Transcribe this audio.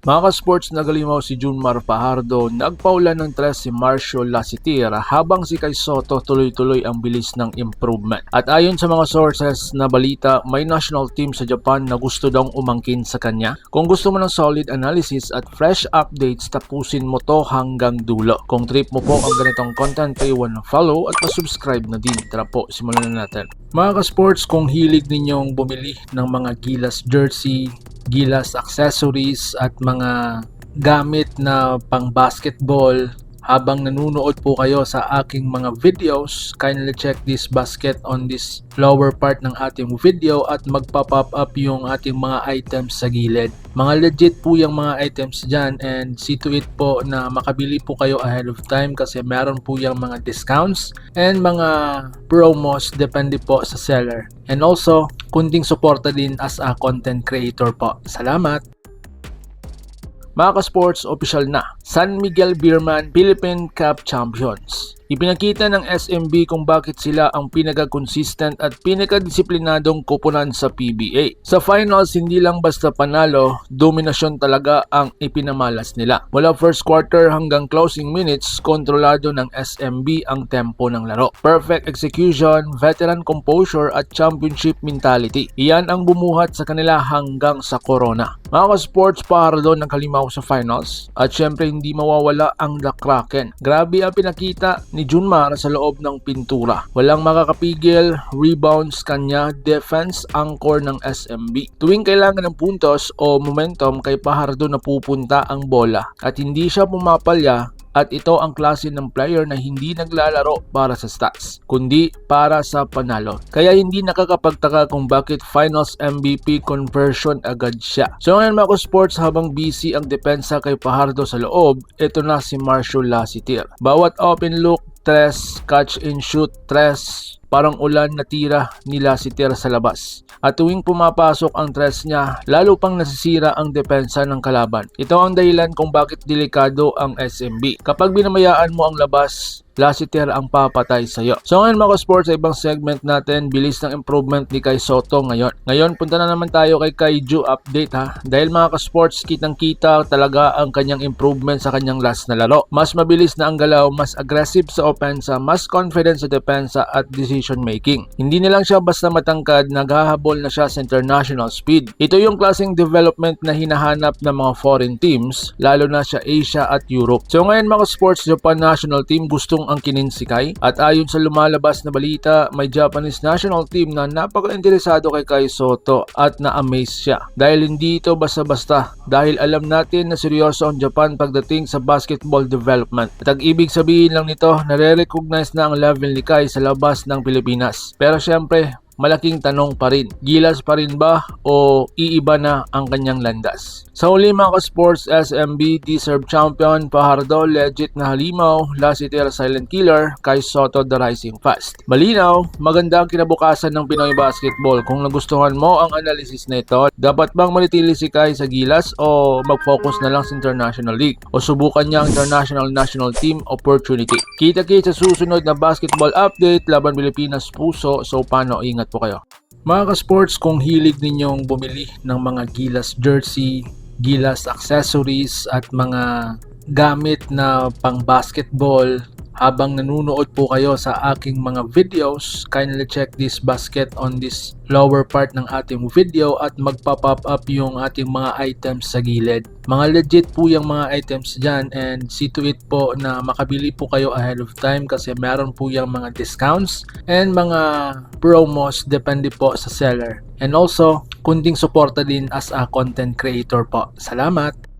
Mga ka-sports, nagalimaw si Junmar Fajardo, nagpaulan ng tres si Marcio Lasitir habang si Kai Sotto tuloy-tuloy ang bilis ng improvement. At ayon sa mga sources na balita, may national team sa Japan na gusto daw umangkin sa kanya. Kung gusto mo ng solid analysis at fresh updates, tapusin mo to hanggang dulo. Kung trip mo po ang ganitong content, paiwan ng follow at pa-subscribe na din. Tara po, simulan na natin. Mga ka-sports, kung hilig ninyong bumili ng mga Gilas jersey, Gilas accessories at mga gamit na pang basketball habang nanonood po kayo sa aking mga videos, kindly check this basket on this lower part ng ating video at magpa-pop up yung ating mga items sa gilid. Mga legit po yung mga items dyan, and see to it po na makabili po kayo ahead of time kasi meron po yung mga discounts and mga promos depende po sa seller. And also, kunting suporta din as a content creator po. Salamat! Mga ka-sports, official na, San Miguel Beerman Philippine Cup Champions. Ipinakita ng SMB kung bakit sila ang pinaka-consistent at pinaka-disiplinadong koponan sa PBA. Sa finals, hindi lang basta panalo, dominasyon talaga ang ipinamalas nila. Mula first quarter hanggang closing minutes, kontrolado ng SMB ang tempo ng laro. Perfect execution, veteran composure at championship mentality. Iyan ang bumuhat sa kanila hanggang sa corona. Mga ka-sports, Fajardo ng kalimaw sa finals at syempre hindi mawawala ang The Kraken. Grabe ang pinakita ni Junmar sa loob ng pintura. Walang makakapigil, rebounds kanya, defense anchor ng SMB. Tuwing kailangan ng puntos o momentum, kay Fajardo napupunta ang bola at hindi siya pumapalya. At ito ang klase ng player na hindi naglalaro para sa stats, kundi para sa panalo. Kaya hindi nakakapagtaka kung bakit finals MVP conversion agad siya. So ngayon mga sports, habang busy ang depensa kay Fajardo sa loob, ito na si Marcio Lasitir. Bawat open look, tres, catch and shoot, tres, parang ulan na tira ni Lasitir sa labas. At tuwing pumapasok ang tres niya, lalo pang nasisira ang depensa ng kalaban. Ito ang dahilan kung bakit delikado ang SMB. Kapag binamayaan mo ang labas, Lasitir ang papatay sa'yo. So ngayon mga sports, sa ibang segment natin, bilis ng improvement ni Kai Sotto ngayon. Ngayon, punta na naman tayo kay Kaiju update ha. Dahil mga ka-sports, kitang-kita talaga ang kanyang improvement sa kanyang last na laro. Mas mabilis na ang galaw, mas aggressive sa opensa, mas confident sa depensa at decision making. Hindi na lang siya basta matangkad, naghahabol na siya sa international speed. Ito yung klaseng development na hinahanap ng mga foreign teams, lalo na sa Asia at Europe. So ngayon mga sports, Japan national team gustong angkinin si Kai, at ayon sa lumalabas na balita, may Japanese national team na napaka-interesado kay Kai Sotto at na-amaze siya. Dahil hindi ito basta-basta, dahil alam natin na seryoso ang Japan pagdating sa basketball development. At ang ibig sabihin lang nito, nare-recognize na ang level ni Kai sa labas ng Pilipinas. Pero syempre, malaking tanong pa rin, Gilas pa rin ba o iiba na ang kanyang landas? Sa uli mga ka-sports, SMB deserved champion, Fajardo legit na halimaw, Lasitir silent killer, Kai Sotto the rising fast. Malinaw, maganda ang kinabukasan ng Pinoy basketball. Kung nagustuhan mo ang analysis na ito, dapat bang manitili si Kai sa Gilas o mag-focus na lang sa International League o subukan niya ang International National Team opportunity? Kita-kita sa susunod na basketball update laban Pilipinas puso. So paano, ingat po kayo. Mga ka-sports, kung hilig ninyong bumili ng mga Gilas jersey, Gilas accessories at mga gamit na pang basketball habang nanonood po kayo sa aking mga videos, kindly check this basket on this lower part ng ating video at magpa-pop up yung ating mga items sa gilid. Mga legit po yung mga items dyan, and see to it po na makabili po kayo ahead of time kasi meron po yung mga discounts and mga promos depende po sa seller. And also, kunting suporta din as a content creator po. Salamat!